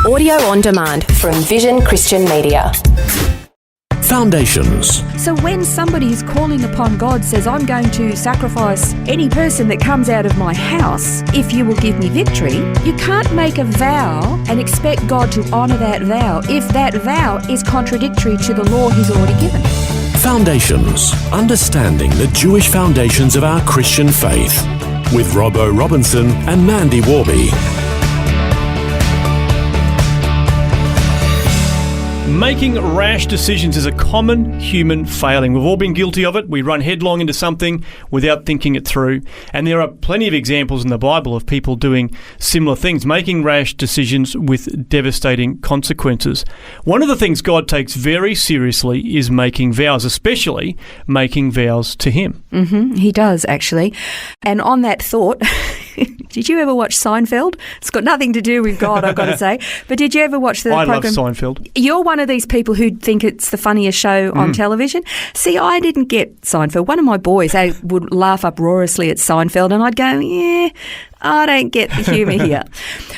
Audio on demand from Vision Christian Media. Foundations. So when somebody who's calling upon God says, I'm going to sacrifice any person that comes out of my house if you will give me victory, you can't make a vow and expect God to honour that vow if that vow is contradictory to the law he's already given. Foundations. Understanding the Jewish foundations of our Christian faith. With Robbo Robinson and Mandy Warby. Making rash decisions is a common human failing. We've all been guilty of it. We run headlong into something without thinking it through. And there are plenty of examples in the Bible of people doing similar things, making rash decisions with devastating consequences. One of the things God takes very seriously is making vows, especially making vows to Him. He does, actually. And on that thought, did you ever watch Seinfeld? It's got nothing to do with God, I've got to say. But did you ever watch the program? I love Seinfeld. You're one of these people who think it's the funniest show on television. See, I didn't get Seinfeld. One of my boys, they would laugh uproariously at Seinfeld, and I'd go, yeah, I don't get the humour here.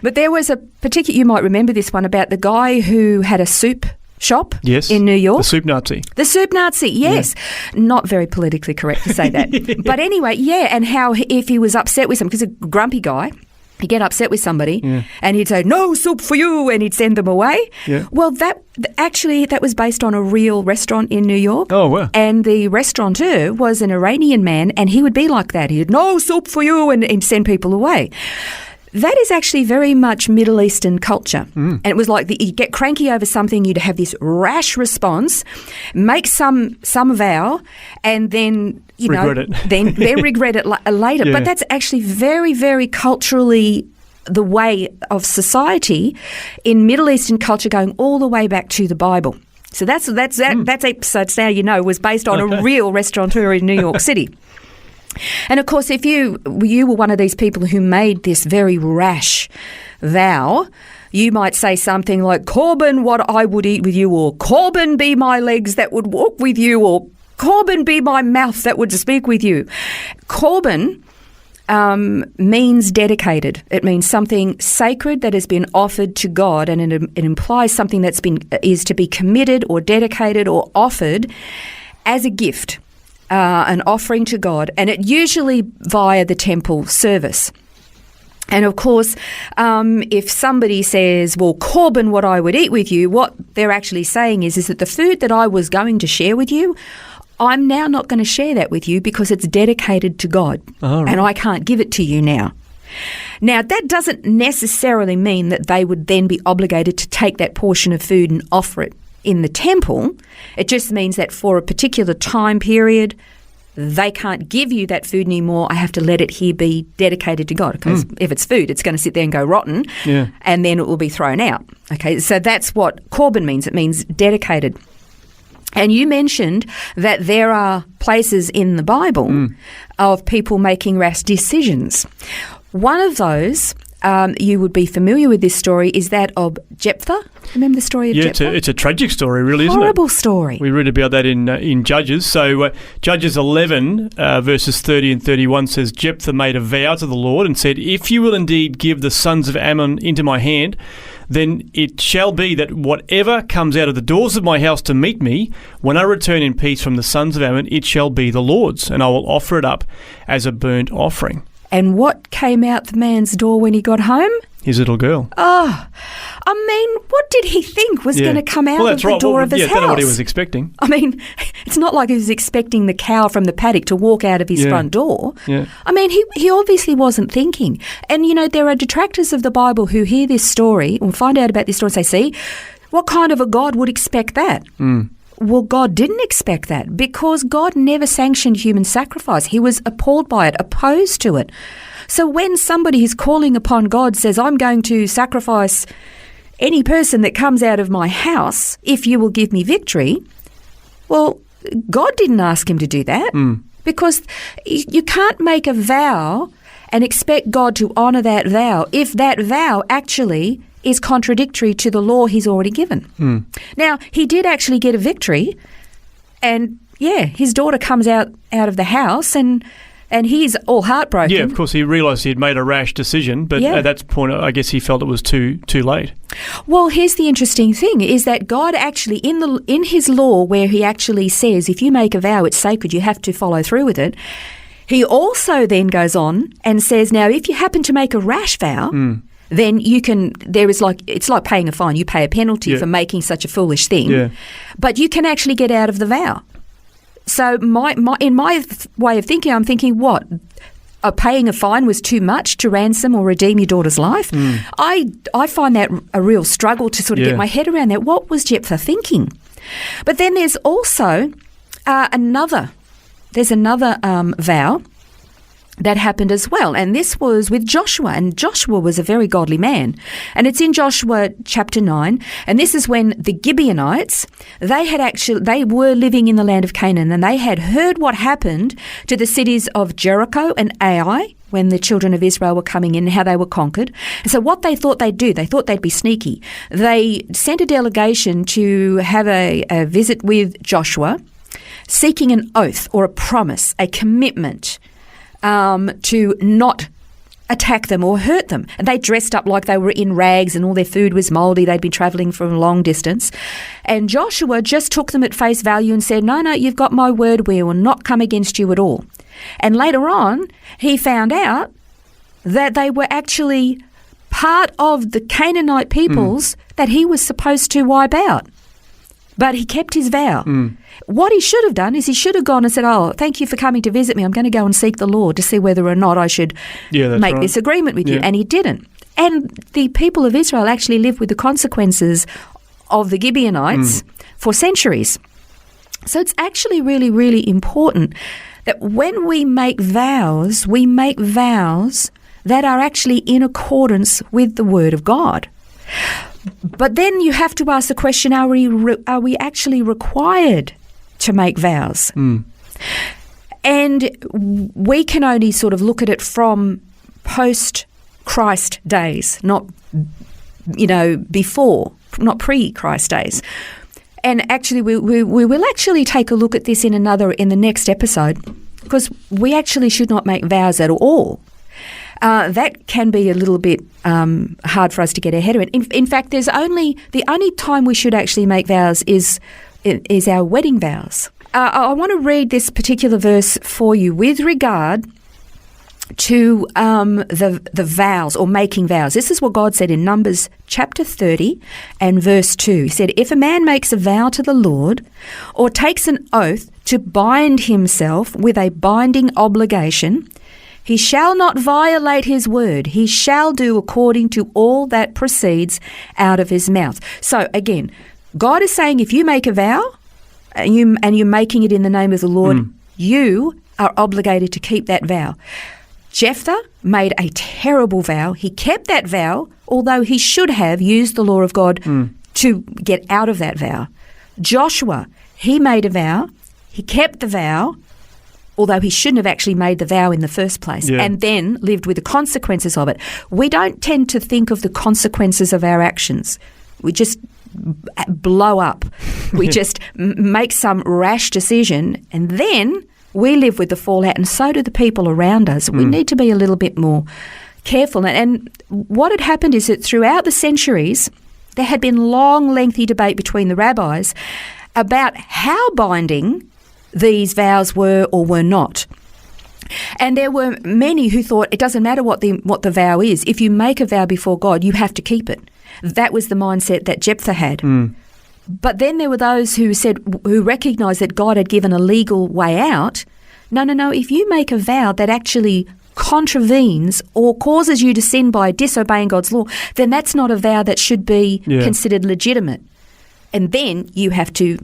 But there was a particular, you might remember this one, about the guy who had a soup shop in New York. The soup Nazi. The soup Nazi, yes. Yeah. Not very politically correct to say that. But anyway, yeah, and how if he was upset with someone, because a grumpy guy, he'd get upset with somebody and he'd say, no soup for you, and he'd send them away. Yeah. Well, that was based on a real restaurant in New York. Oh, wow. And the restaurateur was an Iranian man, and he would be like that. He'd, no soup for you, and send people away. That is actually very much Middle Eastern culture. And it was like you get cranky over something, you'd have this rash response, make some vow, and then, regret it. then regret it later. Yeah. But that's actually very, very culturally the way of society in Middle Eastern culture, going all the way back to the Bible. So that's episode, now was based on a real restaurateur in New York City. And of course, if you were one of these people who made this very rash vow, you might say something like, Corban, what I would eat with you, or Corban be my legs that would walk with you, or Corban be my mouth that would speak with you. Corban means dedicated. It means something sacred that has been offered to God, and it implies something is to be committed or dedicated or offered as a gift. An offering to God, and it usually via the temple service. And of course, if somebody says, well, Corban, what I would eat with you, what they're actually saying is that the food that I was going to share with you, I'm now not going to share that with you because it's dedicated to God, and I can't give it to you now. Now, that doesn't necessarily mean that they would then be obligated to take that portion of food and offer it in the temple. It just means that for a particular time period, they can't give you that food anymore. I have to let it here be dedicated to God, because if it's food, it's going to sit there and go rotten, and then it will be thrown out. Okay, so that's what Corban means. It means dedicated. And you mentioned that there are places in the Bible of people making rash decisions. One of those, you would be familiar with this story, is that of Jephthah. Remember the story of Jephthah? Yeah, it's a tragic story, really, isn't it? Horrible story. We read about that in Judges. So Judges 11, verses 30 and 31 says, Jephthah made a vow to the Lord and said, if you will indeed give the sons of Ammon into my hand, then it shall be that whatever comes out of the doors of my house to meet me, when I return in peace from the sons of Ammon, it shall be the Lord's, and I will offer it up as a burnt offering. And what came out the man's door when he got home? His little girl. Oh, I mean, what did he think was going to come out of the door of his house? I don't know what he was expecting. I mean, it's not like he was expecting the cow from the paddock to walk out of his front door. Yeah. I mean, he obviously wasn't thinking. And, there are detractors of the Bible who hear this story or find out about this story and say, see, what kind of a God would expect that? Well, God didn't expect that, because God never sanctioned human sacrifice. He was appalled by it, opposed to it. So when somebody who's calling upon God says, I'm going to sacrifice any person that comes out of my house if you will give me victory, well, God didn't ask him to do that, because you can't make a vow and expect God to honour that vow if that vow actually is contradictory to the law he's already given. Now, he did actually get a victory, and his daughter comes out of the house, and And he's all heartbroken. Yeah, of course, he realised he had made a rash decision, but at that point, I guess he felt it was too late. Well, here's the interesting thing, is that God actually, in his law, where he actually says, if you make a vow, it's sacred, you have to follow through with it, he also then goes on and says, now, if you happen to make a rash vow, then you can, it's like paying a fine. You pay a penalty for making such a foolish thing, but you can actually get out of the vow. So in my way of thinking, I'm thinking, what? Paying a fine was too much to ransom or redeem your daughter's life? I find that a real struggle to sort of get my head around that. What was Jephthah thinking? But then there's also another vow that happened as well, and this was with Joshua, and Joshua was a very godly man, and it's in Joshua chapter 9, and this is when the Gibeonites, they were living in the land of Canaan, and they had heard what happened to the cities of Jericho and Ai when the children of Israel were coming in, how they were conquered. And so what they thought they'd do, they thought they'd be sneaky. They sent a delegation to have a visit with Joshua, seeking an oath or a promise, a commitment to not attack them or hurt them. And they dressed up like they were in rags and all their food was mouldy. They'd been travelling from a long distance. And Joshua just took them at face value and said, no, you've got my word, we will not come against you at all. And later on, he found out that they were actually part of the Canaanite peoples that he was supposed to wipe out. But he kept his vow. What he should have done is he should have gone and said, oh, thank you for coming to visit me. I'm going to go and seek the Lord to see whether or not I should make this agreement with you. And he didn't. And the people of Israel actually lived with the consequences of the Gibeonites for centuries. So it's actually really, really important that when we make vows that are actually in accordance with the Word of God. But then you have to ask the question, are we actually required to make vows? And we can only sort of look at it from post-Christ days, not, before, not pre-Christ days. And actually, we will actually take a look at this in the next episode, because we actually should not make vows at all. That can be a little bit hard for us to get our head around. In fact, the only time we should actually make vows is our wedding vows. I want to read this particular verse for you with regard to the vows or making vows. This is what God said in Numbers chapter 30 and verse 2. He said, if a man makes a vow to the Lord or takes an oath to bind himself with a binding obligation, he shall not violate his word. He shall do according to all that proceeds out of his mouth. So again, God is saying if you make a vow and you're making it in the name of the Lord, you are obligated to keep that vow. Jephthah made a terrible vow. He kept that vow, although he should have used the law of God to get out of that vow. Joshua, he made a vow. He kept the vow, although he shouldn't have actually made the vow in the first place, and then lived with the consequences of it. We don't tend to think of the consequences of our actions. We just blow up. We just make some rash decision, and then we live with the fallout, and so do the people around us. We need to be a little bit more careful. And what had happened is that throughout the centuries, there had been long, lengthy debate between the rabbis about how binding these vows were or were not. And there were many who thought it doesn't matter what the vow is. If you make a vow before God, you have to keep it. That was the mindset that Jephthah had. But then there were those who recognised that God had given a legal way out. No. If you make a vow that actually contravenes or causes you to sin by disobeying God's law, then that's not a vow that should be considered legitimate. And then you have to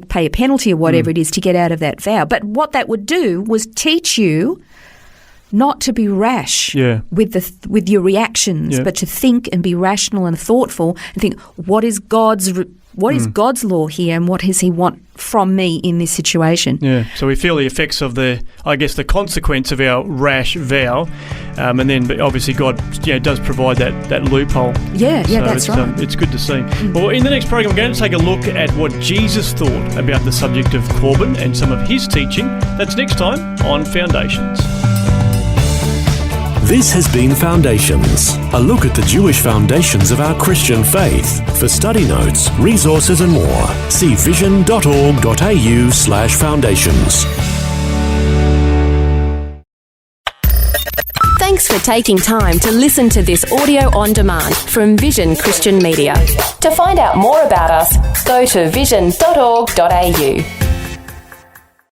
pay a penalty or whatever it is to get out of that vow. But what that would do was teach you not to be rash with your reactions, but to think and be rational and thoughtful and think, what is God's What is God's law here, and what does he want from me in this situation? Yeah, so we feel the effects of the consequence of our rash vow, and then obviously God does provide that loophole. Yeah, so that's right. It's good to see. Well, in the next program, we're going to take a look at what Jesus thought about the subject of Corban and some of his teaching. That's next time on Foundations. This has been Foundations, a look at the Jewish foundations of our Christian faith. For study notes, resources and more, see vision.org.au/foundations. Thanks for taking time to listen to this audio on demand from Vision Christian Media. To find out more about us, go to vision.org.au.